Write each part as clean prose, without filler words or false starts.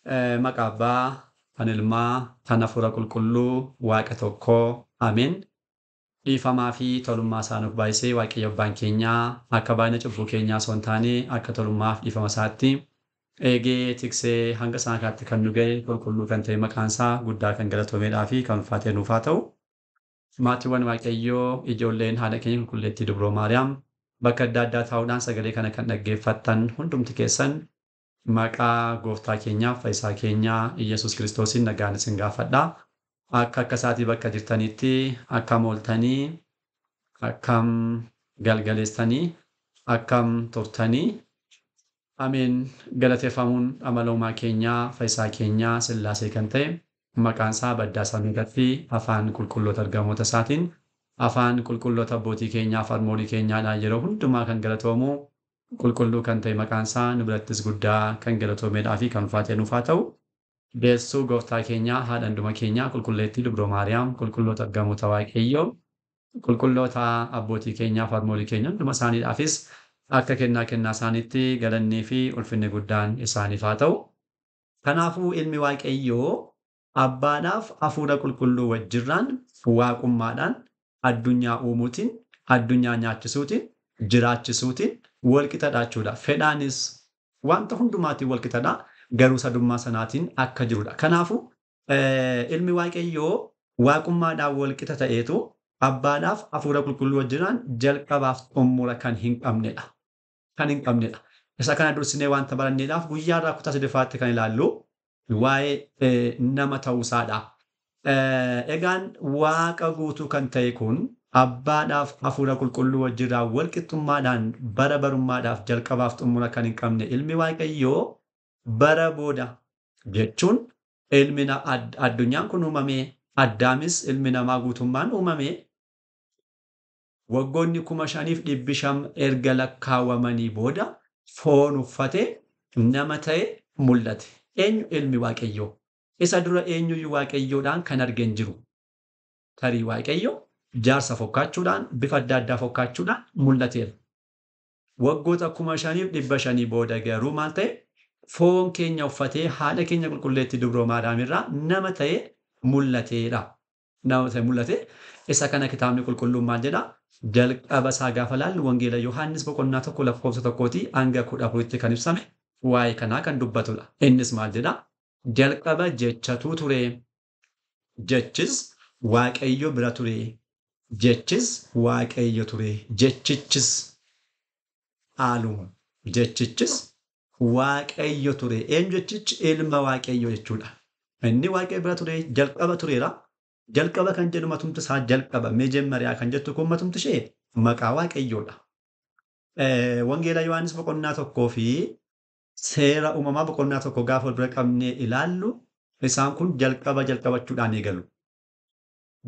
Maqaa Abbaa, kan Ilmaa, kan Hafuura Qulqulluu, Waaqa tokkoo. Ameen. Dhiifamaa fi tolummaa isaa nuuf baay'isee Waaqayyo Abbaan keenyaa akka baay'ina cubbuu keenyaa osoo hin taane akka tolummaa fi dhiifama isaatti eegee tiksee hanga saakaatti kan nu ga'e qulqulluu kan ta'e maqaan isaa guddaa kan galatoomedhaa fi kan ulfaatee nuuf haa ta'u. Maatiiwwan Waaqayyoo ijoolleen haadha keenya qulqulleettii Dubroo Maariyaam bakka adda addaa taa'uudhaan sagalee kana kan dhaggeeffattan hundumti keessan maqaa gooftaa keenyaa fayyisaa keenyaa Iyyasuus Kiristoosiin nagaan isin gaafadhaa. Akka isaatii bakka jirtanitti akkam ooltanii, akkam galgaleessanii, akkam turtanii. Ameen. Galateeffamuun amaloomaa keenyaa fayyisaa keenyaa Sillaasee kan ta'e maqaan isaa baddaa samiirratti afaan qulqulloota ergamoota isaatiin afaan qulqulloota abbootii keenyaa fi harmoolii keenyaadhaan yeroo hundumaa kan galatoomu qulqulluu kan ta'e maqaan isaa nu birattis guddaa kan galatoomedhaa fi kan ulfaatee nuuf haa ta'u. Deessuu gooftaa keenyaa haadha hunduma keenyaa qulqulleettii Dubroo Maariyaam qulqulloota ergamoota Waaqayyoo qulqulloota abbootii keenyaa fi harmoolii keenya hunduma isaaniidhaafis akka kennaa isaaniitti galannii fi ulfinni guddaan isaaniif haa ta'u. Kanaafuu ilmi Waaqayyoo abbaadhaaf hafuura qulqulluu wajjirraan waaqummaadhaan addunyaa uumuutiin addunyaa nyaachisuutiin jiraachisuutiin walqixadha jechuudha. Fedhaanis wanta hundumaatiin walqixadha. Garuu sadummaa sanaatiin akka jirudha. Kanaafuu ilmi Waaqayyoo waaqummaadhaan walqixa ta'eetu abbaadhaaf hafuura qulqulluu wajjiraan jalqabaaf xumura kan hin qabnedha. Isa kana dursinee wanta baranneedhaaf guyyaa irraa kutaa sadaffaatti kan ilaallu waa'ee nama ta'uusaadha. Egaan waaqa guutuu kan ta'e kun abbaadhaaf hafuura qulqulluu wajjiraan walqixxummaadhaan bara barummaadhaaf jalqabaaf xumura kan hin qabne ilmi Waaqayyoo bara booda jechuun addunyaan kun uumamee addaamis ilmi namaa guutummaan uumamee waggoonni 5,500 erga lakkaawwamanii booda foon uffatee nama ta'e mul'ate. Eenyu ilmi Waaqayyoo? Isa dura eenyuyyuu Waaqayyoodhaan kan arge hin jiru. Tarii Waaqayyoo jaarsa fokkaachuudhaan bifa adda addaa fokkaachuudhaan mul'ateera. Waggoota 5,500 booda garuu maal ta'e? Foon keenya uffatee haadha keenya qulqulleettii Dubroo Maariyaam irraa nama ta'e mul'ateera. Nama ta'e mul'ate. Isa kana kitaabni qulqulluun maal jedhaa? Jalqaba isaa gaafa laallu wangeela Yohaannis boqonnaa 1 lakkoofsa 1 hanga 14tti kan ibsame waa'ee kanaa kan dubbatudha. Innis maal jedhaa? Jalqaba jechatu ture. Jechis Waaqayyo bira ture. Jechis Waaqayyo ture. Jechichis haaluma. Jechichis Waaqayyo ture. Eenyu jechichi? Ilma Waaqayyo jechuudha. Inni Waaqayyo bira ture, jalqaba tureera. Jalqaba kan jedhu matumti isaa jalqaba. Meejemmariyaa kan jettu kun matumti ishee maqaa Waaqayyoodha. Wangeela Yohaannis boqonnaa 1 fi seera uumamaa boqonnaa 1 gaafa wal bira qabnee ilaallu isaan kun jalqabachuudhaan eegalu.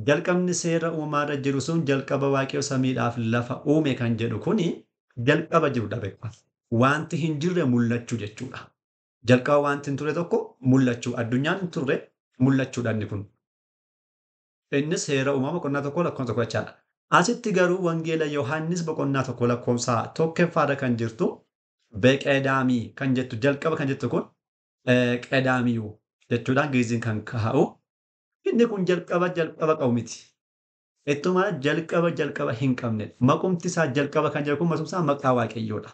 Jalqabni seera uumamaarra jiru sun jalqaba Waaqayyo samiidhaaf lafa uume kan jedhu kuni jalqaba jirudha beekama. Wanti hin jirre mul'achuu jechuudha. Jalqaba wanti hin turre tokko mul'achuu. Addunyaan hin turre mul'achuudha inni kun. Innis seera uumamaa boqonnaa 1 lakkoofsa 1 jechaadha. Asitti garuu wangeela Yohaannis boqonnaa 1 lakkoofsa 1 kan jirtu beqedaamii kan jettu jalqaba kan jettu kun qedaamiyuu jechuudhaan Gi'iziin kan kaa'u. Inni kun jalqaba qabu miti. Ittuma jalqaba hin qabne. Maqumti isaa jalqaba kan jedhu kun maqumti isaa maqaa Waaqayyoodha.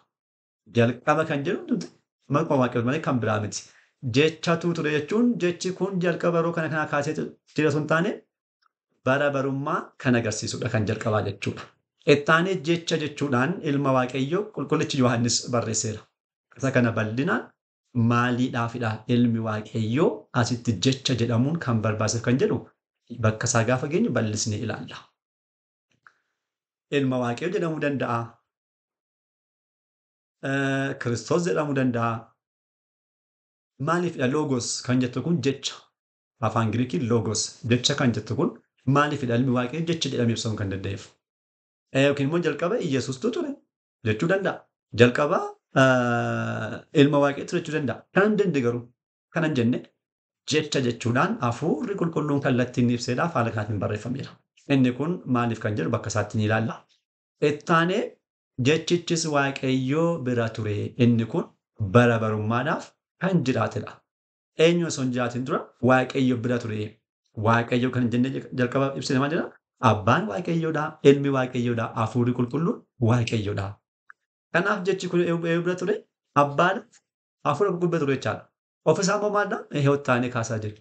Jalqaba kan jedhu maqaa Waaqayyoo malee kan biraa miti. Jechatu ture jechuun jechi kun jalqaba yeroo kana kaasee jira sun taane bara barummaa kan agarsiisudha kan jalqabaa jechuudha. Ittaanee jecha jechuudhaan ilma Waaqayyoo qulqullichi Yohaannis barreesseera. Isa kana bal'inaan maaliidhaafidha ilmi Waaqayyoo asitti jecha jedhamuun kan barbaachisu kan jedhu bakka isaa gaafa geenyu bal'isnee ilaalla. Ilma Waaqayyoo jedhamuu danda'a. Kiristoos jedhamuu danda'a. Maaliifidha loogos kan jettu kun jecha. Afaan Giriikiin loogos jecha kan jettu kun maaliifidha ilmi Waaqayyoo jecha jedhamee ibsamuu kan danda'eef. Yookiin immoo jalqaba Iyyasuustuu ture jechuu danda'a. Jalqaba ilma Waaqayyoo ture jechuu danda'a. Kan danda'e garuu kan hin jenne jecha jechuudhaan hafuurri qulqulluun kallattiin ibseedhaaf haala kanaatiin barreeffameera. Inni kun maaliif kan jedhu bakka isaatti ni ilaalla. Ittaanee jechichis Waaqayyoo bira ture. Inni kun bara barummaadhaaf kan jiraatedha. eenyu osoo hin jiraatin dura Waaqayyo bira ture. Waaqayyo kan jennee jalqaba ibsine maal jedha? Abbaan Waaqayyoodha, Ilmi Waaqayyoodha, Hafuurri Qulqulluun Waaqayyoodha. Kanaaf jechi kun eenyu bira ture? Abbaan Hafuura Qulqulluu bira ture jechaadha. Ofisaa immoo maalidha? Hiyottaanee kaasaa jira.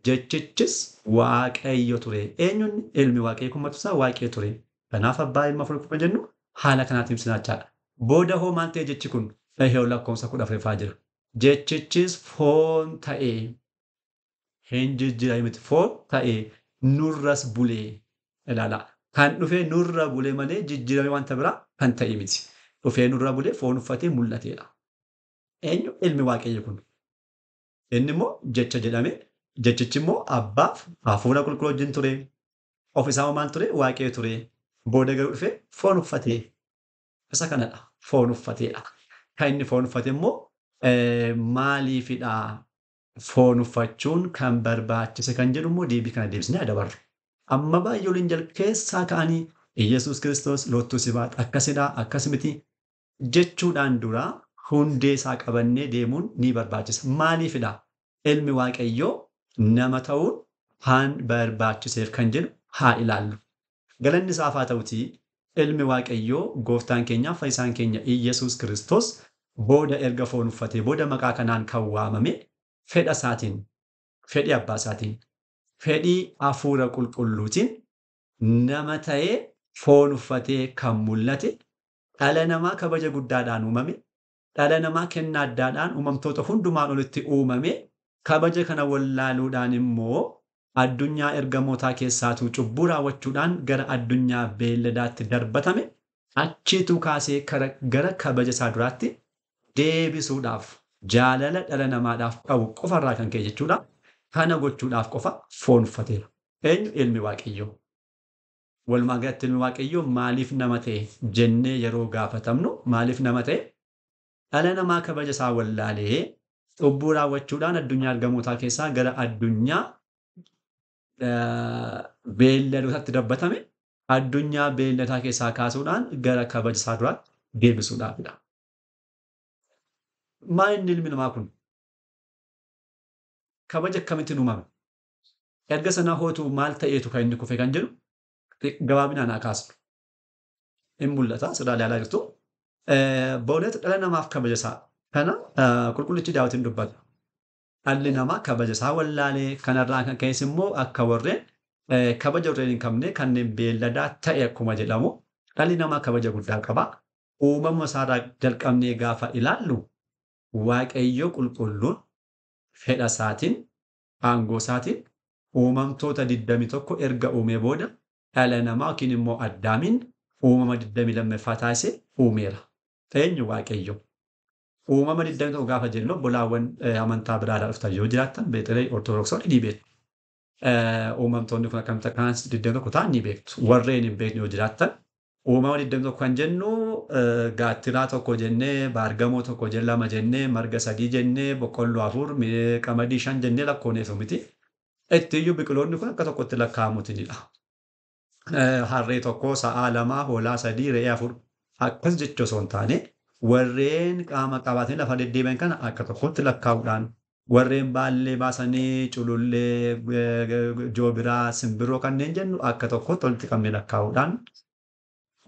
Jechichis Waaqayyo ture. Eenyuun Ilmi Waaqayyo kun matuusaa Waaqayyo ture. Kanaaf abbaa Ilma Hafuura Qulqulluu jennu haala kanaatiin ibsinaa jechaadha. Booda hoo maal ta'e jechi kun? Hiyoo lakkoofsa 14 jira. Jechichis foon ta'ee hin jijjiirame miti foon ta'ee nurras bulee ilaala. Kan dhufee nurra bulee malee jijjiirame wanta biraa kan ta'e miti. Dhufee nurra bulee foon uffatee mul'ateedha. Eenyu Ilmi Waaqayyo kun? Inni immoo jecha jedhame. Jechichi immoo abbaaf Hafuura Qulqulluu wajjin ture. Ofisaa maal ture? Waaqayyo ture. Booda garuu dhufee foon uffatee. Isa kanadha. Foon uffateedha. Kan inni foon uffate immoo maaliifidha? Foon uffachuun kan barbaachise kan jedhu immoo deebii kana deebisnee dabarru. Amma baay'ee waliin keessaa ka'anii Iyyasuus Kiristoos lottuu sibaat akkasidhaa akkas miti jechuudhaan dura hundee isaa qabannee deemuun ni barbaachisa. Maaliifidha? Ilmi Waaqayyoo nama ta'uun haan barbaachiseef kan jedhu haa ilaallu. Galanni isaaf haa ta'utii Ilmi Waaqayyoo gooftaan keenyaa fayyisaan keenya Iyyasuus Kiristoos booda erga foon uffatee booda maqaa kanaan kan waamame fedha isaatiin, fedhii abbaa isaatiin, fedhii Hafuura Qulqulluutiin nama ta'ee foon uffatee kan mul'ate dhala namaa kabaja guddaadhaan uumame, dhala namaa kennaa addaadhaan uumamtoota hundumaan olitti uumame, kabaja kana wallaaluudhaan immoo addunyaa ergamootaa keessaatuu cubbuu raawwachuudhaan gara addunyaa beelladaatti darbatame achiituu kaasee gara kabaja isaa duraatti deebisuudhaaf jaalala dhala namaadhaaf qabu qofarraa kan ka'e jechuudha. Kana gochuudhaaf qofa foon uffateera. Eenyu? Ilmi Waaqayyoo. Walumaa galatti Ilmi Waaqayyoo maaliif nama ta'e jennee yeroo gaafatamnu maaliif nama ta'e? Dhala namaa kabaja isaa wallaalee cubbuu raawwachuudhaan addunyaa ergamootaa keessaa gara addunyaa beelladootatti darbatame addunyaa beelladaa keessaa kaasuudhaan gara kabaja isaa duraatti deebisuudhaafidha. Maal inni ilmi namaa kun? Kabaja akkamittiin uumame? Erga sana hootuu maal ta'eetu kan inni kufe kan jedhu gabaabinaan haa kaasnu. In mul'ata asirraa ilaalaa jirtu. Booneet dhala namaaf kabaja isaa kana qulqullichi Daawitiin dubbata. Dhalli namaa kabaja isaa wallaalee kanarraa kan ka'es immoo akka warreen kabaja warreen hin qabne kanneen beelladaa ta'e akkuma jedhamu dhalli namaa kabaja guddaa qaba. Uumama isaarraa jalqabnee gaafa ilaallu Waaqayyo qulqulluun fedha isaatiin, aangoo isaatiin uumamtoota 21 erga uumee booda dhala namaa yookiin immoo Addaamiin uumama 22ffaa taasisee uumeera. Eenyu? Waaqayyo. Uumama 21 gaafa jennu obbolaawwan amantaa biraadhaa dhuftan yoo jiraattan Beetlee Ortodoksonni ni beektu. Uumamtoonni kun akkamitti akkaan 21 ta'an ni beektu. Warreen hin beekne yoo jiraattan uumama 21 kan jennu gaattiraa tokko jennee, baargamoo tokko lama jennee, marga 3 jennee, boqqolloo 4, qamadii 5 jennee lakkoofneetu miti. Ittiyyuu biqiloonni kun akka tokkotti lakkaa'amuutinidha. Harree tokko, sa'aa 2, hoolaa 3, re'ee 4 akkas jechuu osoo hin taane warreen qaama qabaatanii lafa deddeebi'an kana akka tokkotti lakkaa'uudhaan warreen baallee baasanii culullee, joobiraa, simbirroo kanneen jennu akka tokkotti walitti qabnee lakkaa'uudhaan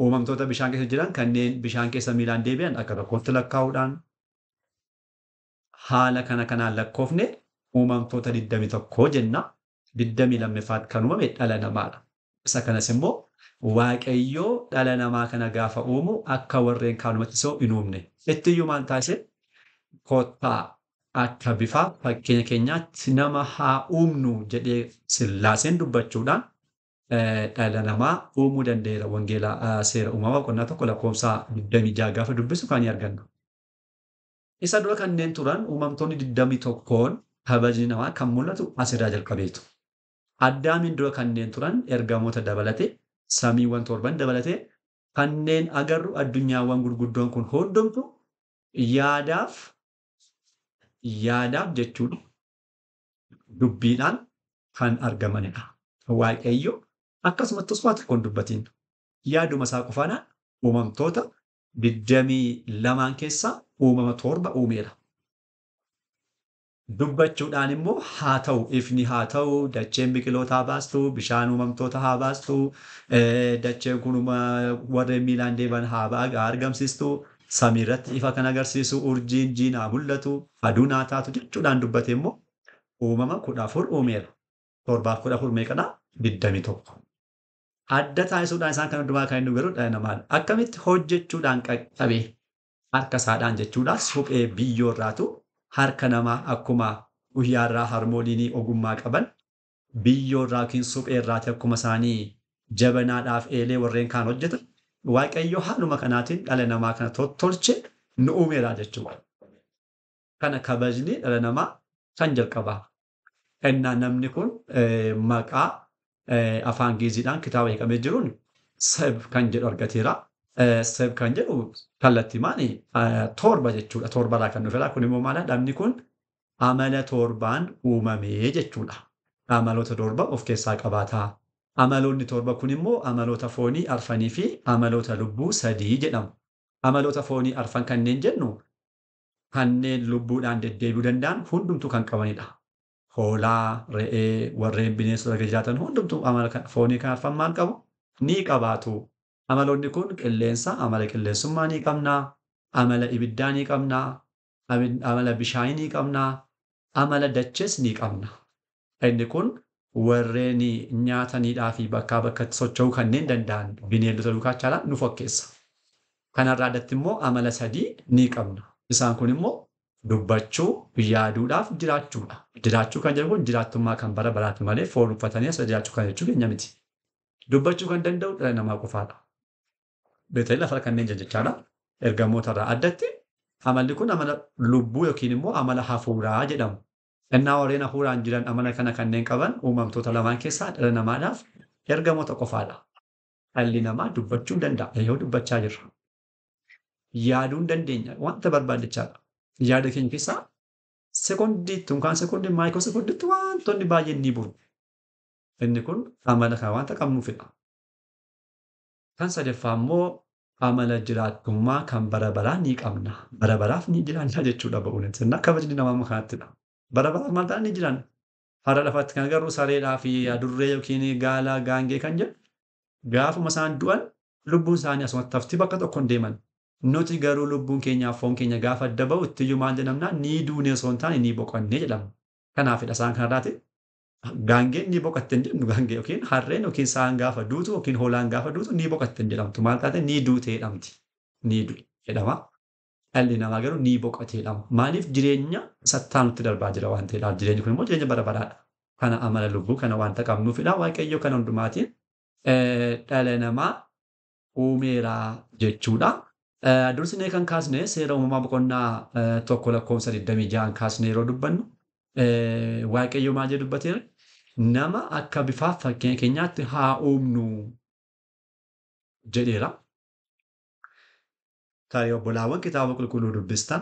uumamtoota bishaan keessa jiran kanneen bishaan keessa miilaan deebi'an akka tokkotti lakkaa'uudhaan haala kanaan lakkoofne uumamtoota 21 jenna. 22ffaatti kan uumame dhala namaadha. Isa kanas immoo Waaqayyoo dhala namaa kana gaafa uumu akka warreen kaanumatti isoo hin uumne. Ittiyyuu maal taasise? Kottaa akka bifaa fakkeenya keenyaatti nama haa uumnu jedhee Sillaaseen dubbachuudhaan dhala namaa uumuu danda'eera. Wangeelaa seera uumamaa boqonnaa 1 lakkoofsa 26 gaafa dubbisu kan argannu. Isa dura kanneen turan uumamtoonni 21 kabajni namaa kan mul'atu asirraa jalqabeetu. Addaamiin dura kanneen turan ergamoota dabalatee samiiwwan 7 dabalatee kanneen agarru addunyaawwan gurguddoon kun hundumtu yaadaaf jechuudha dubbiidhaan kan argamanidha. Waaqayyo akkasumatti osoo tokkoon dubbatiin yaaduma isaa qofaanaan uumamtoota 22 keessaa uumama 7 uumeera. Dubbachuudhaan immoo haa ta'u, ifni haa ta'u, dacheen biqiloota haa baastu, bishaan uumamtoota haa baastu, dacheen kunuma warreen miilaan deeman haa argamsiistu, samiirratti ifa kan agarsiisu, urjiin jiin haa mul'atu, aduun haa taatu jechuudhaan dubbate immoo uumama 14 uumeera. 7 meeqadha? 21. Adda taasisuudhaan isaan kan hundumaa kan inni garuu dhala namaadha. Akkamitti hojjechuudhaan qaqqabe harka isaadhaan jechuudha. Suphee biyyoo irraatu harka namaa akkuma guyyaarraa harmooliinii ogummaa qaban biyyoo irraa yookiin suphee irraati akkuma isaanii jabanaadhaaf eelee warreen kaan hojjetan waaqayyo haaluma kanaatiin dhala namaa kana tottolche nu uumeera jechuudha. Kana kabajni dhala namaa kan jalqabaa. Innaa namni kun maqaa afaan Giiziidhaan kitaaba hiikamee jiruun seb kan jedhu argateera. Seb kan jedhu kallattiimaan torba jechuudha. Torbarraa kan dhufedha. Kun immoo maala? Dhabni kun amala torbaan uumamee jechuudha. Amaloota torba of keessaa qabaata. Amaloonni torba kun immoo amaloota foonii arfanii fi amaloota lubbuu 3 jedhamu. Amaloota foonii arfan kanneen jennu kanneen lubbuudhaan deddeebi'uu danda'an hundumtuu kan qabanidha. Hoolaa, re'ee, warreen bineensota jiraatan hundumtuu amala foonii kan arfan maal qabu? Ni qabaatu. Amaloonni kun qilleensa, amala qilleensummaa ni qabna, amala ibiddaa ni qabna, amala bishaanii ni qabna, amala dachees ni qabna. Inni kun warreen nyaataniidhaa fi bakkaa bakkatti socho'uu kanneen danda'an bineeldota duukaa caalaa nu fakkeessa. Kanarraa addatti immoo amala 3 ni qabna. Isaan kun immoo dubbachuu, yaaduudhaaf jiraachuudha. Jiraachuu kan jedhu kun jiraattummaa kan bara baraati malee foon uffatanii as jiraachuu kan jechuu keenya miti. Dubbachuu kan danda'u dhala namaa qofaadha. Beektanii lafa kanneen jechaadha. Ergamootarraa addatti amalli kun amala lubbuu yookiin immoo amala hafuuraa jedhamu. Innaa warreen hafuuraan jiran amala kana kanneen qaban uumamtoota lamaan keessaa dhala namaadhaaf ergamoota qofaadha. Dhalli namaa dubbachuu danda'a. Yoo dubbachaa jirra. Yaaduu hin dandeenya. Wanta barbaachisaadha. Yaada keenya keessaa sekoondiitti yookaan sekoondii maayikoo sekoondiitti wantoonni baay'een ni buru. Inni kun amala kan wanta qabnuufidha. Kan sadaffaa immoo amala jiraattummaa kan bara baraa ni qabna. Bara baraaf ni jiraanna jechuudha ba'uun. Sirna kabajni namaa kanattidha. Bara baraaf maal ta'an ni jiraanna. Har'a lafaatti kan agarru sareedhaa fi adurree yookiin gaala gaangee kan jedhu gaafuma isaan du'an lubbuun isaanii asumatti hafti bakka tokko hin deeman. Nuti garuu lubbuun keenyaaf foon keenya gaafa adda ba'u ittiyyuu maal jedhamna? Ni duunee osoo hin taane ni boqonnee jedhama. Kanaafidha isaan kanarraati. Gaangeen ni boqotte hin jedhamtu gaangee yookiin harreen yookiin sa'aan gaafa duutu yookiin hoolaan gaafa duutu ni boqotte hin jedhamtu. Maal taate ni duute jedhamti. Ni du'e jedhama. Dhalli namaa garuu ni boqote jedhama. Maaliif jireenya sattaa nutti darbaa jira waan ta'eedhaaf jireenyi kun immoo jireenya bara baraadha. Kana amala lubbuu kana wanta qabnuufidha. Waaqayyo kana hundumaatiin dhala namaa uumeeraa jechuudha. Dursinee kan kaasne seera uumamaa boqonnaa 1:26 kaasne yeroo dubbannu waaqayyo maal jedhu dubbateera? Nama akka bifaaf fakkeenya keenyaatti haa uumnu jedheera. Tarii obbolaawwan kitaaba qulqulluu dubbistan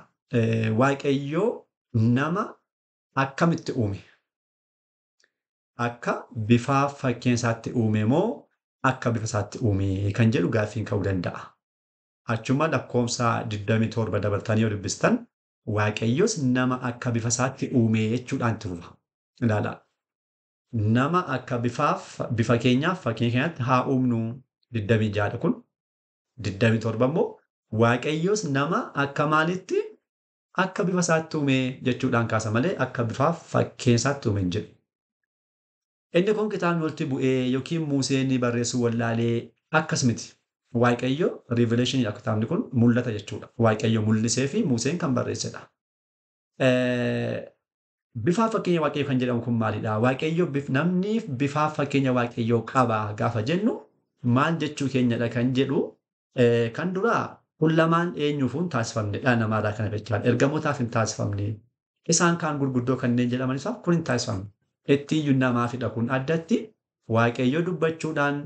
waaqayyo nama akkamitti uume? Akka bifaaf fakkeenya isaatti uume moo akka bifa isaatti uume kan jedhu gaaffiin ka'uu danda'a. Achuma lakkoofsa 27 dabaltanii yoo dubbistan waaqayyos nama akka bifa isaatti uume jechuudhaan turufa. Ilaala. Nama akka bifa keenyaaf fakkeenya keenyaatti haa uumnu 26 kun 27 immoo waaqayyos nama akka maalitti akka bifa isaatti uume jechuudhaan kaasa malee akka bifaaf fakkeenya isaatti uume hin jedhu. Inni kun kitaabni walitti bu'ee yookiin Museen barreessuu wallaalee akkas miti. Waaqayyo revelationiidha kitaabni kun mul'ata jechuudha. Waaqayyo mul'isee fi Museen kan barreessedha. Bifaaf fakkeenya waaqayyo kan jedhamu kun maalidha? Waaqayyo namni bifaaf fakkeenya waaqayyoo qaba gaafa jennu maal jechuu keenyadha kan jedhu kan duraa kun lamaan eenyuufuu hin taasifamne dhala namaadhaa kana jechaadha. Ergamootaaf hin taasifamne. Isaan kaan gurguddoo kanneen jedhamanisaaf kun hin taasifamne. Ittiiyyuu namaafidha kun addatti waaqayyo dubbachuudhaan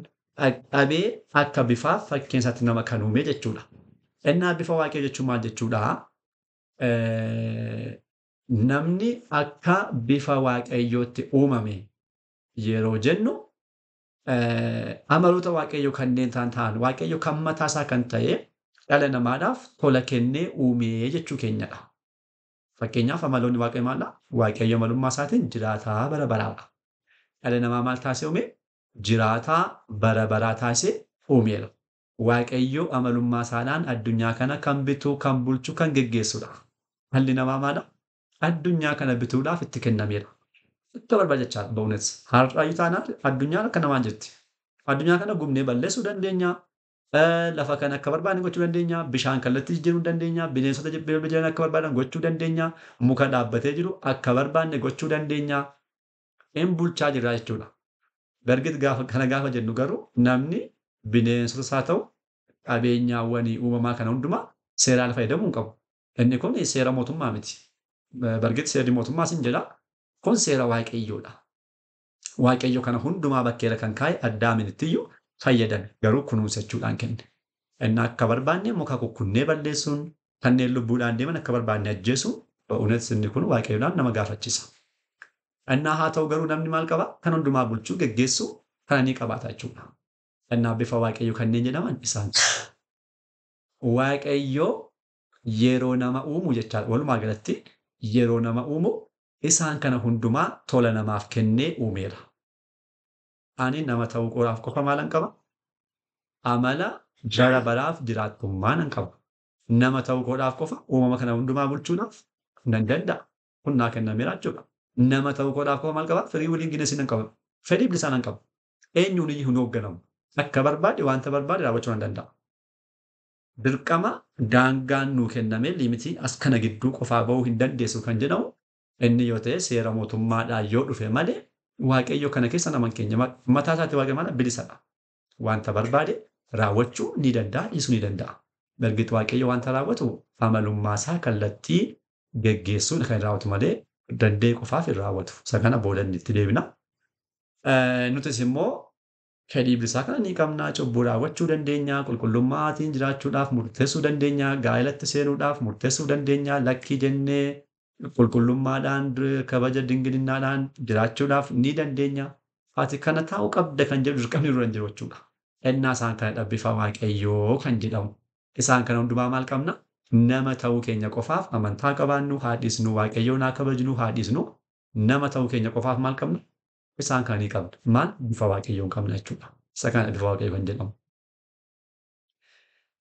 dhabee akka bifaaf fakkeenya isaatti nama kan uume jechuudha. Innaa bifa waaqayyo jechuun maal jechuudha? Namni akka bifa waaqayyootti uumame yeroo jennu amaloota waaqayyoo kanneen ta'an waaqayyo kan mataa isaa kan ta'e dhala namaadhaaf tola kennee uume jechuu keenyadha. Fakkeenyaaf amaloonni waaqayyo maal dha? Waaqayyo amalummaa isaatiin jiraataa bara baraadha. Dhala namaa maal taasisee uume? Jiraataa bara baraa taasisee uumeera. Waaqayyo amalummaa isaadhaan addunyaa kana kan bitu, kan bulchu, kan geggeessudha. Dhalli namaa maal dha? Addunyaa kana bituudhaaf itti kennameera. Akka barbaadechaadha ba'uunis. Har'aayyuu taanaan addunyaan akka namaan jirti. Addunyaa kana gubnee balleessuu dandeenya. Lafa kana akka barbaadne gochuu dandeenya. Bishaan kallattii jijjiiruu dandeenya. Bineensota jiran akka barbaadan gochuu dandeenya. Muka dhaabbatee jiru akka barbaadne gochuu dandeenya. Hin bulchaa jirra jechuudha. Bargit gaafa jennu garuu namni bineensotas haa ta'u qabeenyaawwan uumamaa kana hundumaa seeraan fayyadamuu hin qabu. Inni kun seera mootummaa miti. Bargit seerri mootummaa sin jedha. Kun seera waaqayyoodha. Waaqayyo kana hundumaa bakkeera kan kaa'e Addaaminittiyyu fayyadame. Garuu kunuunsachuudhaan kenne. Inni akka barbaanne muka kukkunnee balleessuun kanneen lubbuudhaan deeman akka barbaanne ajjeesuun ba'uunis inni kun waaqayyoodhaan nama gaafachisa. Innaa haa ta'u garuu namni maal qaba? Kan hundumaa bulchuu geggeessuu kana ni qabaata jechuudha. Innaa bifa waaqayyo kanneen jedhaman isaan. Waaqayyo yeroo nama uumu jechaadha. Walumaa galatti yeroo nama uumu isaan kana hundumaa tola namaaf kennee uumeera. Ani nama ta'uu qofa maalan qaba? Amala bara baraaf jiraattummaa nan qaba. Nama ta'uu qofa uumama kana hundumaa bulchuudhaaf nan danda'a. Kun naa kennameera jechuudha. Nama ta'uu qofa maal qaba? Firii waliin ginesii nan qaba. Fedhii bilisaa nan qaba. Eenyuun iyyuu hin hoogganamu. Akka barbaade wanta barbaade raawwachuu nan danda'a. Dirqama daangaan nuu kenname limitii as kana gidduu qofaa ba'uu hin dandeessu kan jedhamu inni yoo ta'e seera mootummaadhaan yoo dhufe malee waaqayyo kana keessa nama keenya mataa isaatti waaqayyo maal bilisadha. Wanta barbaade raawwachuu ni danda'a, dhiisuu ni danda'a. Bargit waaqayyo wanta raawwatu amalummaa isaa kallattii geggeessuun kan raawwatu malee danda'e qofaaf hin raawwatu. Isa kana boodanni itti deebina. Nutis immoo fedhii bilisaa kana ni qabna. Cubbuu raawwachuu dandeenya. Qulqullummaatiin jiraachuudhaaf murteessuu dandeenya. Gaa'elatti seenuudhaaf murteessuu dandeenya. Lakkii jennee qulqullummaadhaan kabaja dingilinnaadhaan jiraachuudhaaf ni dandeenya. Ati kana taa'uu qabda kan jedhu dirqamni dura hin jiru jechuudha. Ennaa isaan kana bifa waaqayyoo kan jedhamu. Isaan kana hundumaa maal qabna? Nama ta'uu keenya qofaaf amantaa qabaannu haa dhiisnu, waaqayyoon haa kabajnu haa dhiisnu. Nama ta'uu keenya qofaaf maal qabna? Isaan kana ni qabna. Maal? Bifa waaqayyoon qabna jechuudha. Isa kana bifa waaqayyoo kan jedhamu.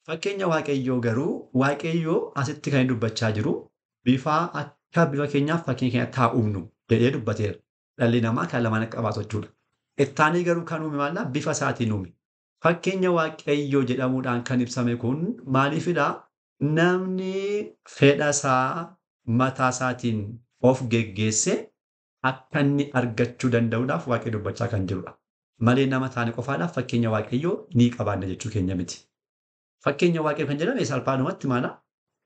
Fakkeenya waaqayyoo garuu waaqayyoo asitti kan dubbachaa jiru bifa akka bifa keenyaaf fakkeenya keenyatti haa uumnu jedhee dubbateera. Dhalli namaa kan lamaan akka qabaatu jechuudha. Ittaanii garuu kan uume maal? Bifa isaatiin uume. Fakkeenya waaqayyoo jedhamuudhaan kan ibsame kun maaliifidha? Namni fedha isaa mataa isaatiin of geggeesse akka inni argachuu danda'uudhaaf waaqayyo dubbachaa kan jirudha. Malee nama taane qofaadhaaf fakkeenya waaqayyoo ni qabaanna jechuu keenya miti. Fakkeenya waaqayyoo kan jedhame salphaadhumatti maala?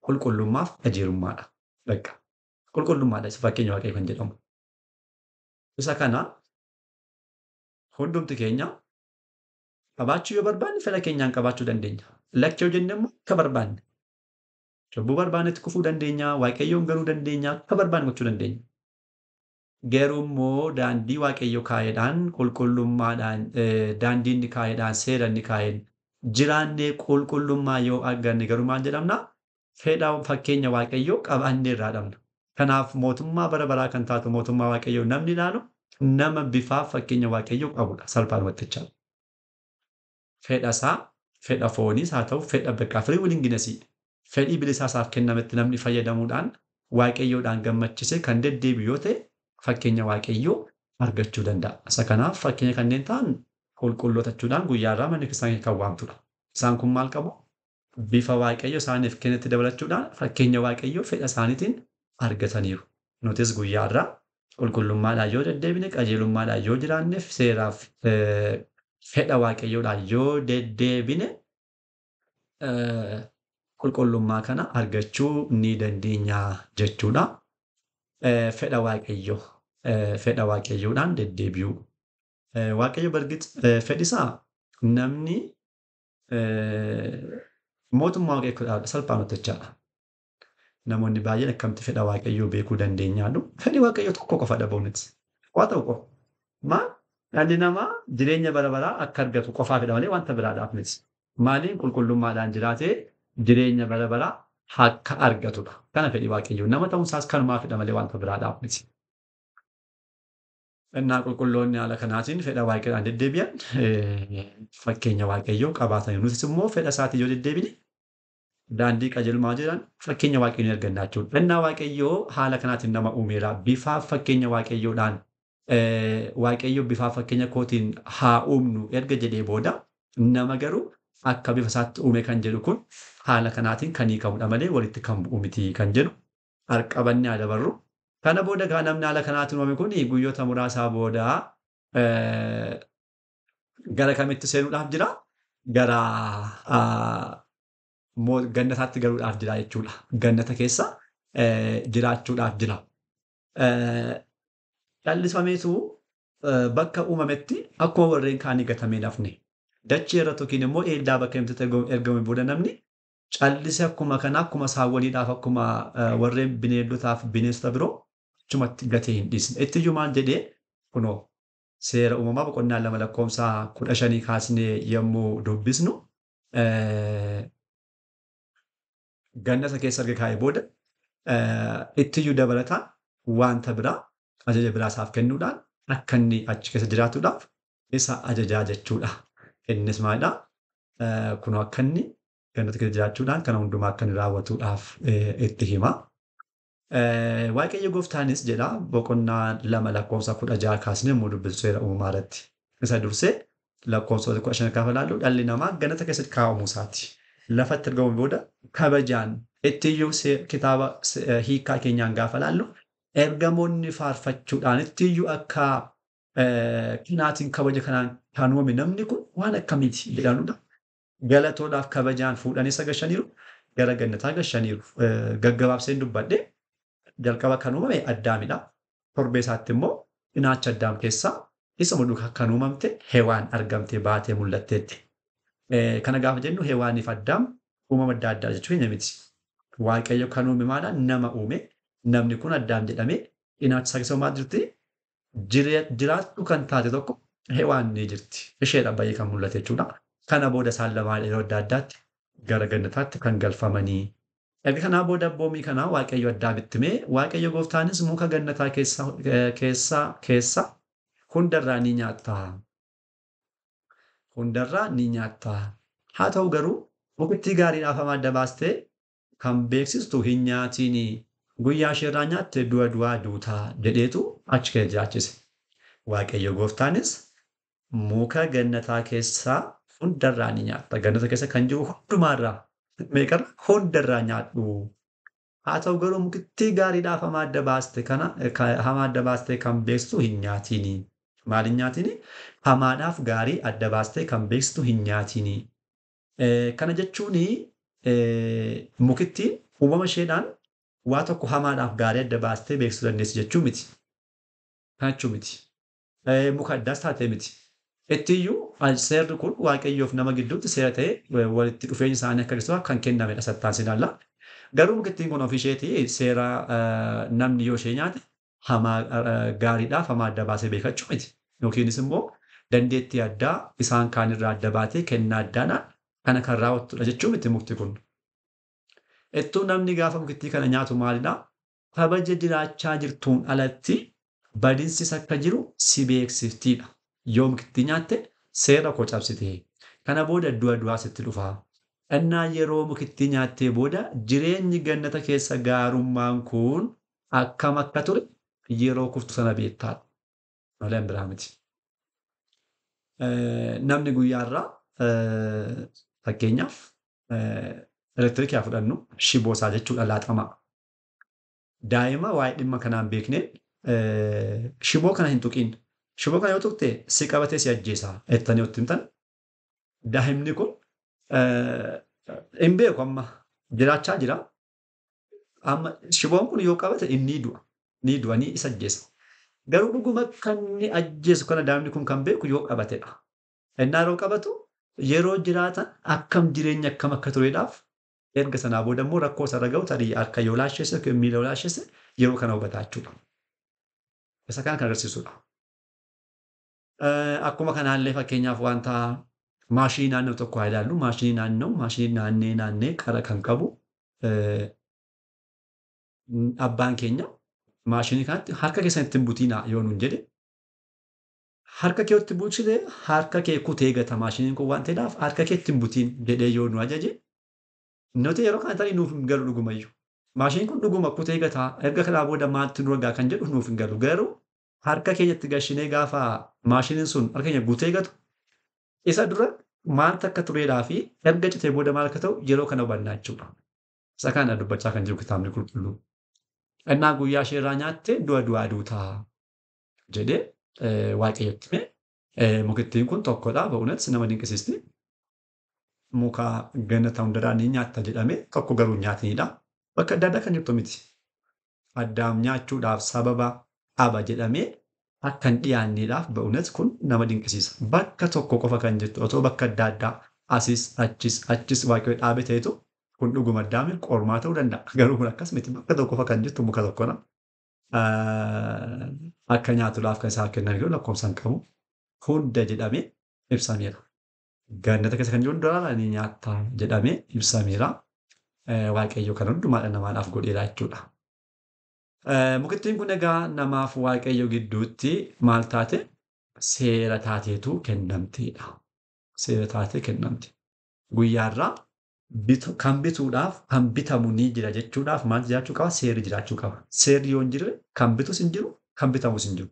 Qulqullummaaf qajeelummaadha. Bakka qulqullummaadha fakkeenya waaqayyoo kan jedhamu. Isa kana hundumti keenya qabaachuu yoo barbaanne fedha keenyaan qabaachuu dandeenya. Lakkii yoo jenne immoo akka barbaanne. Cubbuu barbaannetti kufuu dandeenya. Waaqayyoon garuu dandeenya. Akka barbaanne gochuu dandeenya. Garuu immoo daandii waaqayyo kaa'eedhaan qulqullummaadhaan daandii inni kaa'eedhaan seera inni kaa'een jiraannee qulqullummaa yoo arganne garuu maal jedhamna? Fedha fakkeenya waaqayyoo qabaannee irraa dhabna. Kanaaf mootummaa bara baraa kan taatu mootummaa waaqayyoo namni ilaalu nama bifaaf fakkeenya waaqayyoo qabudha. Salphaadhumatti jechaadha. Fedha isaa, fedha fooniis haa ta'u, fedha bakka firii waliin ginesii, fedhii bilisaa isaaf kennametti namni fayyadamuudhaan waaqayyoodhaan gammachisee kan deddeebi'u yoo ta'e fakkeenya waaqayyoo argachuu danda'a. Isa kanaaf fakkeenya kanneen ta'an qulqullootachuudhaan guyyaarraa manni kiristaanaa kan waamtudha. Isaan kun maal qabu? Bifa waaqayyo isaaniif kennetti dabalachuudhaan fakkeenya waaqayyoo fedha isaaniitiin argataniiru. Nutis guyyaarraa qulqullummaadhaan yoo deddeebine, qajeelummaadhaan yoo jiraanneef, seeraaf fedha waaqayyoodhaan yoo deddeebine qulqullummaa kana argachuu ni dandeenya jechuudha. Fedha waaqayyoodhaan deddeebi'uu. Waaqayyo bargit fedhisaa namni mootummaa waaqayyoo salphaamatti jechaadha. Namoonni baay'een akkamitti fedha waaqayyoo beekuu dandeenyaadhu. Fedhi waaqayyoo tokko qofa dhabuuniti. Waa ta'u qofa. Maal? Dhalli namaa jireenya bara baraa akka argatu qofaafidha malee wanta biraadhaaf miti. Maaliin qulqullummaadhaan jiraatee jireenya bara baraa akka argatudha. Kana fedhii waaqayyoo. Nama ta'uunsaas kanumaafidha malee wanta biraadhaaf miti. Innaa qulqulloonni haala kanaatiin fedha waaqayyoodhaan deddeebi'an fakkeenya waaqayyoo qabaatanii nutis immoo fedha isaatiin yoo deddeebine daandii qajeelummaa jedhan fakkeenya waaqayyoo arganna jechuudha. Innaa waaqayyoo haala kanaatiin nama uumeera. Bifaaf fakkeenya waaqayyoodhaan waaqayyo bifaaf fakkeenya kootiin haa uumnu erga jedhee booda nama garuu akka bifa isaatti uume kan jedhu kun haala kanaatiin kan hiikamudha malee walitti kan bu'u miti kan jedhu harqabannee haa dabarru. Kana booda gaa namni haala kanaatiin uumame kun guyyoota muraasaa booda gara kamitti seenuudhaaf jira? Gara gannataatti galuudhaaf jira jechuudha. Gannata keessa jiraachuudhaaf jira. Callifameetu bakka uumametti akkuma warreen kaanii gatamee nafne. Dachee irratti yookiin immoo eeddaa bakka himtatti ergame booda namni callise akkuma kana akkuma saawwaniidhaaf akkuma warreen bineeldotaaf bineensota biroo achumatti gatee hin dhiisne. Ittiyyu maal jedhee kunoo seera uumamaa boqonnaa 2 lakkoofsa 15 kaasnee yommuu dubbisnu gannata keessa erga kaa'ee booda ittiyyu dabalataan wanta biraa ajaja biraa isaaf kennuudhaan akka inni achi keessa jiraatuudhaaf isa ajajaa jechuudha. Innis maalidhaa? Kunoo akka inni gannata keessa jiraachuudhaan kana hundumaa akka inni raawwatuudhaaf itti hima. Waaqayyo gooftaanis jedha boqonnaa 2 lakkoofsa 16 kaasnee yommuu dubbisu seera uumamaa irratti. Isa dursee lakkoofsa 15 gaafa ilaallu dhalli namaa gannata keessatti kaa'amuu isaati. Lafatti ergamuun booda kabajaan ittiyyuu kitaaba hiikaa keenyaan gaafa ilaallu ergamoonni faarfachuudhaan ittiyyuu akka kinaatiin kabaja kanaan kan uumame namni kun waan akkamiiti jedhanudha. Galatoodhaaf kabajaan fuudhanii isa gashaniiru gara gannataa gashaniiru. Gaggabaabseen dubbadhe jalqaba kan uumame addaamidha. Torbee isaatti immoo cinaacha addaam keessaa isa muduka kan uumamte hewaan argamtee baatee mul'atteetti. Kana gaafa jennu hewaaniif addaam uumama adda addaa jechuu hin miti. Waaqayyo kan uume maadha? Nama uume. Namni kun addaam jedhamee cinaacha isaa keessa maal jirti? Jiraattu kan taate tokko hewaan ni jirti. Isheedha baay'ee kan mul'ate jechuudha. Kana booda isaan lamaan yeroo adda addaatti gara gannataatti kan galfamanii. Erga kanaa booda abboomii kanaa waaqayyo addaamitti himee waaqayyo gooftaanis muka gannataa keessa hundarraa ni nyaatta. Hundarraa ni nyaatta. Haa ta'u garuu mukittii gaariidhaaf hamaa adda baastee kan beeksistu hin nyaatiin guyyaa isheerraa nyaatte du'a duutaa jedheetu achi keessa jiraachise. Waaqayyo gooftaanis muka gannataa keessaa hundarraa ni nyaatta. Gannata keessa kan jiru hundumaarraa meeqarra hundarraa nyaadhu. Haa ta'u garuu mukittii gaariidhaaf hamaa adda baastee kan beeksistu hin nyaatiin. Maal hin nyaatiin? Hamaadhaaf gaarii adda baastee kan beeksistu hin nyaatiin. Kana jechuun mukittiin uumama isheedhaan waa tokko hamaadhaaf gaarii adda baastee beeksisuu dandeessi jechuu miti. Kan jechuu miti. Muka addaas taatee miti. Ittiyyuu seerri kun waaqayyoof nama gidduutti seera ta'ee walitti dhufeenya isaanii akka ibsuuf kan kennamedha sattaansi ilaalla. Garuu mukittiin kun ofii isheetii seera namni yoo ishee nyaate gaariidhaaf hamaa adda baasee beekachuu miti. Yookiinis immoo dandeettii addaa isaan kaanirraa adda baatee kennaa addaadhaan kana kan raawwattudha jechuu miti mukti kun. Ittuu namni gaafa mukittii kana nyaatu maalidhaa? Kabaja jiraachaa jirtuun alatti badiinsis akka jiru si beeksiftiidha. Yoo mukittii nyaatte seera koo cabsite. Kana booda du'a sitti dhufa. Innaa yeroo mukittii nyaattee booda jireenyi gannata keessa gaarummaan kun akkam akka ture yeroo kuftu sana beektaadha. Malee biraa miti. Namni guyyaarraa fakkeenyaaf elektiriikii haa fudhannu shiboo isaa jechuudha laaxamaa. Daa'ima waa'ee dhimma kanaan beeknee shiboo kana hin tuqiin. Shiboo kana yoo tuqte si qabatee si ajjeesa jettanii yoo himtan daa'imni kun hin beeku amma jiraachaa jira. Amma shiboon kun yoo qabate inni du'a. Ni du'a ni isa ajjeesa. Garuu dhuguma kan inni ajjeesu kana daa'imni kun kan beeku yoo qabatedha. Innaa yeroo qabatu yeroo jiraatan akkam jireenya akkam akka turedhaaf erga sanaa booda immoo rakkoo sarara ga'u tarii harka yoo laashesse yookiin miila yoo laashesse yeroo kana hubataa jechuudha. Isa kana kan agarsiisudha. Akkuma kanaallee fakkeenyaaf wanta maashinii naannoo tokko haa ilaallu. Maashinii naannee qara kan qabu abbaan keenya maashinii kanatti harka keessan ittiin butinaa yoo nuun jedhe harka kee itti buuchite harka kee kutee gata maashiniin kun waan ta'eedhaaf harka kee ittiin butiin jedhee yoo nu ajaje nuti yeroo kana ta'ii nuuf hin galu dhugumayyuu. Maashiniin kun dhuguma kutee gataa erga kanaa booda maaltu nu ragaa kan jedhu nuuf hin galu garuu harka keenyatti gashinee gaafa maashiniin sun harka keenya gutee gatu isa dura maaltu akka tureedhaa fi erga citee booda maal akka ta'u yeroo kana hubannaa jechuudha. Isa kana dubbachaa kan jiru kitaabni qulqulluu. Innaa guyyaa isheerraa nyaatte du'a du'aa duutaa jedhee waaqayyotti hime. Mukittiin kun tokkodha ba'uunas nama dinqisiisti. Muka gannata hundarraa ni nyaatta jedhame tokko garuu nyaatiniidha. Bakka adda addaa kan jirtu miti. Addaam nyaachuudhaaf sababa dhaba jedhamee akka hin dhiyaanneedhaaf ba'uunas kun nama dinqisiisa. Bakka tokko qofa kan jirtu otoo bakka adda addaa achis waaqayyo dhaabe ta'etu kun dhuguma addaamiin qormaa ta'uu danda'a. Garuu kun akkas miti bakka tokko qofa kan jirtu muka tokkodha. Akka nyaatuudhaaf kan isaa kennan yoo lakkoofsaan qabu hunda jedhamee ibsameera. Gannata keessa kan jiru hundarraa ni nyaatta jedhamee ibsameera. Waaqayyo kan hundumaadha namaadhaaf godheera jechuudha. Mukittiin kun egaa namaaf waaqayyo gidduutti maal taate seera taateetu kennamteedha. Seera taatee kennamte. Guyyaarraa kan bituudhaaf kan bitamu ni jira jechuudhaaf maal jiraachuu qaba? Seerri jiraachuu qaba. Seerri yoo hin jirre kan bitus hin jiru, kan bitamus hin jiru.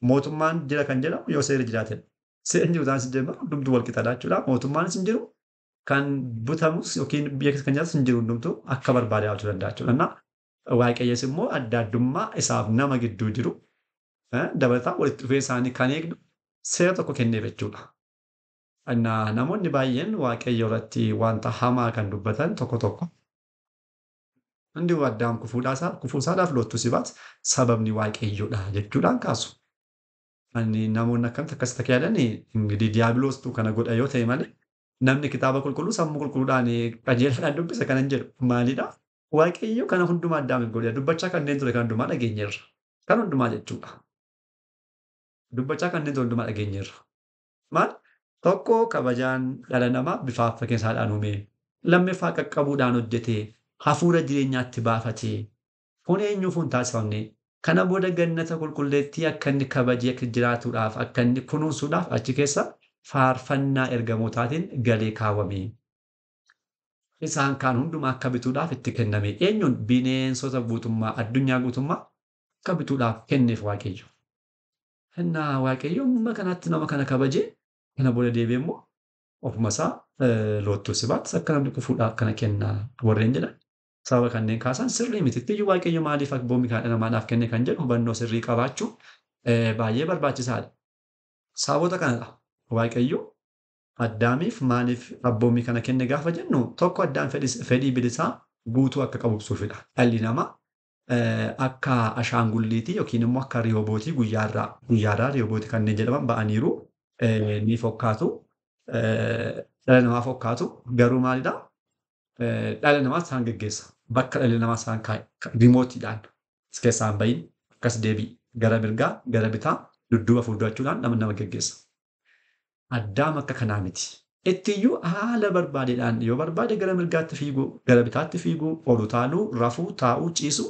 Mootummaan jira kan jedhamu yoo seerri jiraatedha. Seerri jiru taasisa jedhamu hundumtuu wal qixaadha jechuudha. Mootummaanis hin jiru, kan bitamus yookiin biyya keessa kan jiraatu hin jiru hundumtuu akka barbaade jiraachuu danda'a jechuudha. Waaqayyos immoo adda addummaa isaaf nama gidduu jiru dabalataa walitti dhufee isaanii kan eegdu seera tokko kenneef jechuudha. Namoonni baay'een waaqayyo irratti wanta hamaa kan dubbatan tokko hundi addaam kufuusaadhaaf lootu si baas sababni waaqayyoodha jechuudhaan kaasu. Namoonni akkasitti akka yaadan ingirii diiyaabiloostuu kana godha yoo ta'e malee namni kitaaba qulqulluu sammuu qulqulluudhaan qajeeladhaan dubbisa kan hin jedhu maalidhaa? Waaqayyo kana hundumaa addaamiif godhe dubbachaa kanneen ture kan hundumaa dhageenyeerra. Kan hundumaa jechuudha. Dubbachaa kanneen ture hundumaa dhageenyeerra. Maal? Tokko kabajaan dhala namaa bifa fakkeenyaadhaan uume. Lammaffaa qaqqabuudhaan hojjetee hafuura jireenyaatti baafatee kun eenyuuf hin taasifamne kana booda gannata qulqulleettii akka inni kabajee akka jiraatuudhaaf akka inni kunuunsuudhaaf achi keessa faarfannaa ergamootaatiin galee kaawwame. Isaan kaan hundumaa akka bituudhaaf itti kenname. Eenyuun bineensota guutummaa addunyaa guutummaa akka bituudhaaf kenneef waaqayyo. Innaa waaqayyo humna kanatti nama kana kabajee kana booda deebi'ee immoo ofuma isaa loottuu si baatu akka namni kufuudhaaf kana kennaa warreen jedhan sababa kanneen kaasan sirrii miti. Iyyuu waaqayyo maaliif abboommii kana namaadhaaf kenne kan jedhu hubannoo sirrii qabaachuu baay'ee barbaachisaadha. Sababota kanadha waaqayyo addaamiif maaliif abboommii kana kenne gaafa jennu tokko addaan fedhii bilisaa guutuu akka qabu ibsuufidha. Dhalli namaa akka ashaangulliitii yookiin immoo akka riihobootii guyyaarraa riihobootii kanneen jedhaman ba'aniiru ni fokkaatu. Dhala namaa fokkaatu garuu maalidhaa? Dhala namaa isaan geggeessa. Bakka dhalli namaa isaan kaa'e rimootiidhaan as keessaa hin bahin akkas deebi'i gara mirgaa gara bitaa dudduuba fuuldurachuudhaan nama geggeessa. Addaam akka kanaa miti. Ittiyyuu haala barbaadeedhaan yoo barbaade gara mirgaatti fiiguu, gara bitaatti fiiguu, ol utaaluu, rafuu, taa'uu, ciisuu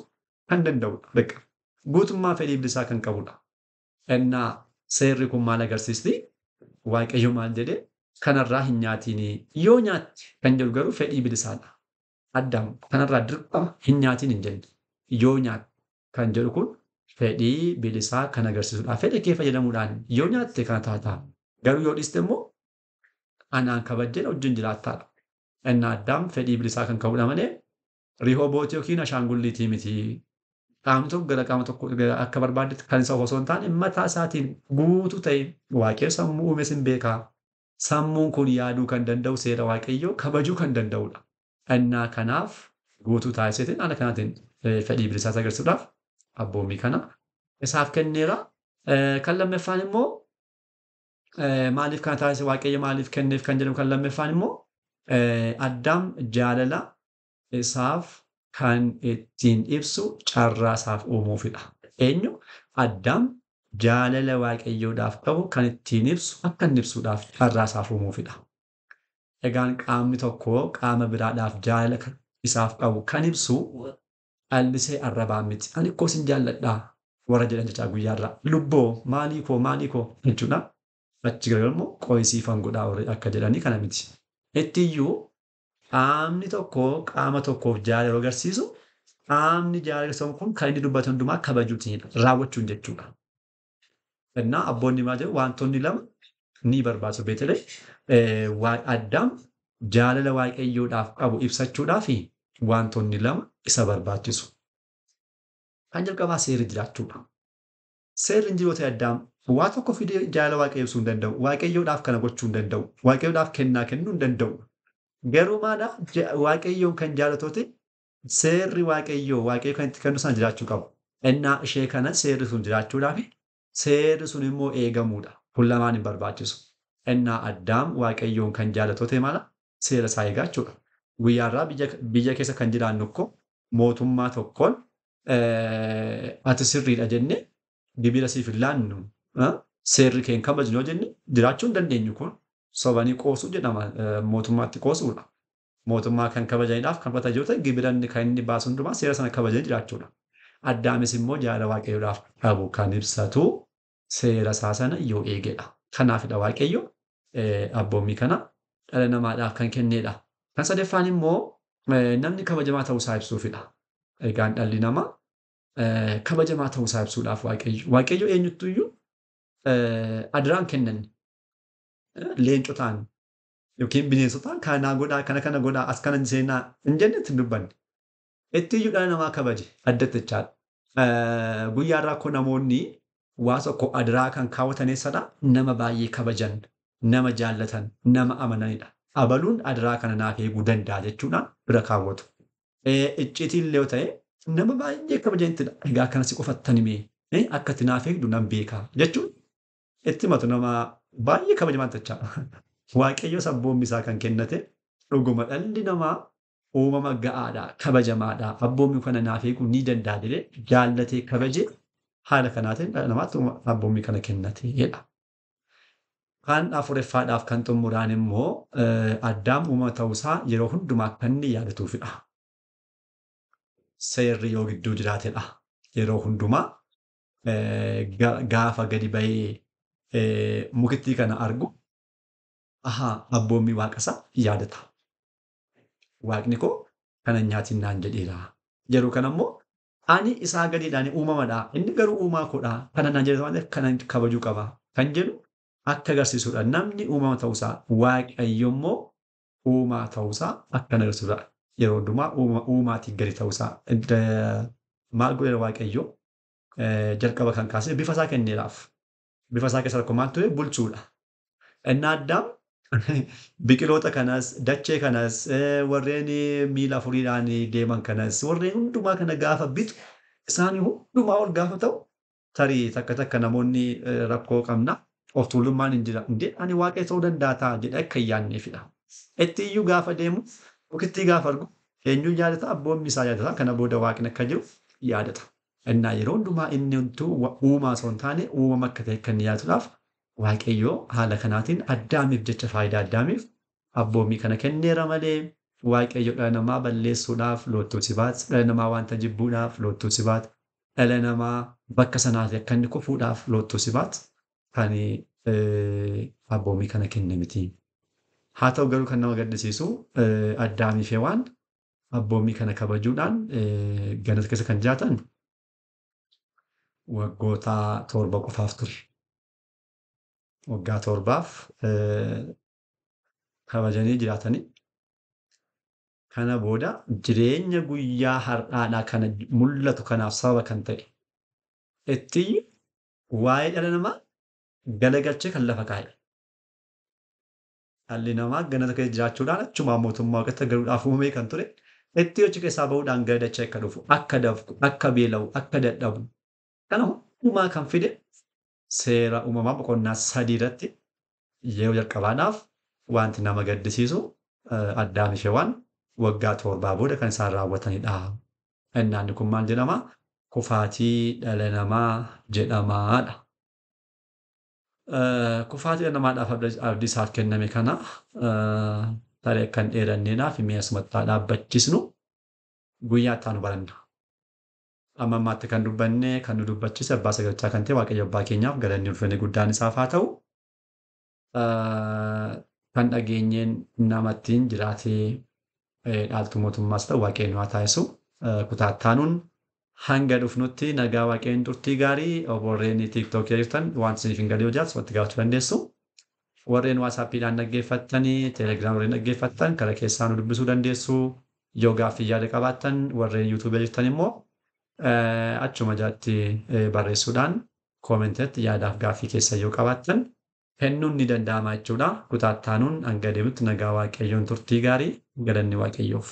kan danda'udha. Guutummaa fedhii bilisaa kan qabudha. Innaa seerri kun maal agarsiisti? Waaqayyo maal jedhee kanarraa hin nyaatiin yoo nyaatti kan jedhu garuu fedhii bilisaadha. Addaam kanarraa dirqama hin nyaatiin hin jenne. Yoo nyaatti kan jedhu kun fedhii bilisaa kan agarsiisudha. Fedha kee fayyadamuudhaan yoo nyaatte kana taataa. Garuu yoo dhiiste immoo anaan kabajjeen wajjin jiraattaadha. Innaa addaam fedhii bilisaa kan qabudha malee riihobootii yookiin ashaangulliitii miti. Qaamni tokko gara qaama tokko akka barbaaddetti kan isa osoo hin taane mataa isaatiin guutuu ta'e waaqayyo sammuu uumes hin beekaa. Sammuun kun yaaduu kan danda'u seera waaqayyoo kabajuu kan danda'udha. Innaa kanaaf guutuu taasiseetiin haala kanaatiin fedhii bilisaas agarsiisuudhaaf abboommii kana isaaf kenneera. Kan lammaffaan immoo maaliif kana taasise waaqayyo maaliif kenneef kan jedhamu kan lammaffaan immoo addaam jaalala isaaf kan ittiin ibsu carraa isaaf uumuufidha. Eenyu addaam jaalala waaqayyoodhaaf qabu kan ittiin ibsu akka inni ibsuudhaaf carraa isaaf uumuufidha. Egaan qaamni tokko qaama biraadhaaf jaalala isaaf qabu kan ibsu allisee arrabaan miti. Ani koo sin jaalladhaa warra jedhan jechaa guyyaarraa. Lubboo maalii koo jechuudha. Achi gara immoo qo'isiifan godhaa warri akka jedhanii kana miti. Ittiyyuu qaamni tokko qaama tokkoof jaalala yeroo agarsiisu qaamni jaalala kun kan inni dubbatu hundumaa kabajuutiin raawwachuun jechuudha. Innaa abboonni maal jedhu wantoonni lama ni barbaachisu. Beetele Addaam jaalala waaqayyoodhaaf qabu ibsachuudhaaf wantoonni lama isa barbaachisu. Kan jalqabaa seerri jiraachuudha. Seerri hin jiru ta'e Addaam waa tokko fidee jaalala waaqayyoo ibsuu hin danda'u. Waaqayyoodhaaf kana gochuu hin danda'u. Waaqayyoodhaaf kennaa kennuu hin danda'u. Garuu maadhaa waaqayyoon kan jaalatooti seerri waaqayyoo kan itti kennu sana jiraachuu qabu. Innaa ishee kana seerri sun jiraachuudhaaf seerri sun immoo eegamuudha. Kun lamaan hin barbaachisu. Innaa Addaam waaqayyoon kan jaalatote maala seera isaa eegaa jechuudha. Guyyaarraa biyya keessa kan jiraannu tokko mootummaa tokkoon ati sirriidha jennee gibira siif hin laannu seerri keen kabajnu yoo jenne jiraachuu hin dandeenyu kun sobanii qoosuu jedhama mootummaatti qoosuudha. Mootummaa kan kabajaniidhaaf kan fata jiru ta'e gibiranni kan inni baasu hundumaa seera sana kabajanii jiraachuudha. Addaamis immoo jaalala waaqayyoodhaaf qabu kan ibsatu seera isaa sana yoo eegedha. Kanaafidha waaqayyo abboommii kana dhala namaadhaaf kan kenneedha. Kan sadeeffaan immoo namni kabajamaa ta'uusaa ibsuufidha. Egaan dhalli namaa kabajamaa ta'uusaa ibsuudhaaf waaqayyo eenyuttuyyuu adaraan kennan leencotaan yookiin bineensotaan kana godhaa kana godhaa as kana seenaa hin jenne itti dubbanne. Ittiyyuu dhala namaa kabaje addatti jechaadha. Guyyaarraa akkoo namoonni waa tokko adaraa kan kaawwataneessadha nama baay'ee kabajan, nama jaallatan, nama amananidha. Abaluun adaraa kana naaf eeguu danda'a jechuudhaan bira kaawwatu. Icciitiin illee yoo ta'e nama baay'ee kabajanittidha. Egaa akkanas qofattan himee akka itti naaf eegdu nan beekaa jechuun itti matu nama baay'ee kabajamaa jechaadha. Waaqayyo sabboommi isaa kan kennate dhuguma dhalli namaa uumama ga'aadha, kabajamaadha. Abboommi kana naaf eeguu ni danda'a jedhee jaallatee kabaje haala kanaatiin dhala namaatti abboommi kana kennateedha. Kan afureffaadhaaf kan xumuraan immoo Addaam uumama ta'uusaa yeroo hundumaa kan inni yaadatuufidha. Seerri yoo gidduu jiraatedha. Yeroo hundumaa gaafa gadi bahee mukittii kana argu abboommii waaqasaa yaadata. Waaqni koo kana nyaatiin naan jedheera. Yeroo kana immoo ani isaa gadiidhaan uumamadha. Inni garuu uumaa koodha. Kana naan jedhe waan ta'eef kana kabajuu qaba. Kan jedhu akka agarsiisudha. Namni uumama ta'uusaa waaqayyo immoo uumaa ta'uusaa akka agarsiisudha. Yeroo hundumaa uumaatii gadi ta'uusaa. Maal godheera waaqayyo jalqaba kan kaasee bifa isaa kenneeraaf. Bifa isaa keessa tokko maal ture bulchuudha. Inni Addaam biqiloota kanas, dachee kanas, warreen miila afuriidhaan deeman kanas, warreen hundumaa kana gaafa bitu isaanii hundumaa ol gaafa ta'u tarii takka namoonni rakkoo qabna of tuulummaan hin jira. Ani waaqee ta'uu danda'a ta'a jedhee akka hin yaadneefidha. Ittiyyuu gaafa deemu mukittii gaafa argu eenyuun yaadata abboommi isaa yaadata kana booda waaqni akka jiru yaadata. Innaa yeroo hundumaa inni uumaa osoo hin taane uumama akka ta'e kan yaadatuudhaaf waaqayyoo haala kanaatiin Addaamiif jecha faayidaa Addaamiif abboommii kana kenneera malee waaqayyo dhala namaa balleessuudhaaf loottuu si baate, dhala namaa wanta jibbuudhaaf loottuu si baate, dhala namaa bakka sanaati akka inni kufuudhaaf loottuu si baate kan abboommii kana kenne miti. Haa ta'u garuu kan nama gaddisiisu Addaamiif Hewaan abboommii kana kabajuudhaan ganata keessa kan jiraatan waggoota 7 qofaaf ture. Waggaa 7 kabajanii jiraatanii kana booda jireenya guyyaa har'aadhaa kana mul'atu kanaaf sababa kan ta'e itti waa'ee dhala namaa galagalchee kan lafa kaa'e. Dhalli namaa ganata keessa jiraachuudhaan achumaan mootummaa waaqatti galuudhaaf uumamee kan ture itti achi keessaa bahuudhaan gara dachee akka dhufu, akka dafqu, akka beela'u, akka dadhabu kana hundumaa kan fide seera uumamaa boqonnaa 3 irratti yeroo jalqabaadhaaf wanti nama gaddisiisu Addaamiif Hewaan waggaa 7 booda kan isaan raawwatanidha. Innaan kun maal jedhama? Kufaatii dhala namaa jedhamaadha. Kufaatii dhala namaadhaaf abdii isaaf kenname kana tarii akka hin dheeranneedhaaf mi'a asumatti dhaabbachiisnu guyyaa ittaanu baranna. Amma ammaatti kan dubbanne kan nu dubbachiise abbaa sagalchaa kan ta'e Waaqayyo abbaa keenyaaf galanni ulfinni guddaan isaaf haa ta'u. Kan dhageenyeen namattiin jiraatee dhaaltu mootummaas ta'u Waaqayyo haa taasisu. Kutaa ittaanuun hanga dhufnutti nagaa Waaqayyoon turtii gaarii warreen tiiktookii jirtan waan isiniif hin galee yoo jiraatu irratti gaafachuu dandeessu. Warreen waasaappiidhaan dhaggeeffattanii teelegiraam warreen dhaggeeffattan karaa keessaa nu dubbisuu dandeessu. Yoo gaaffii yaada qabaattan warreen yuutuubii jirtan immoo achuma jalatti barreessuudhaan koomenteetti yaadaaf gaaffii keessa yoo qabaattan kennuun ni danda'ama jechuudha. Kutaa ittaanuun hanga deebinutti nagaa Waaqayyoon turtii gaarii galanni Waaqayyoof.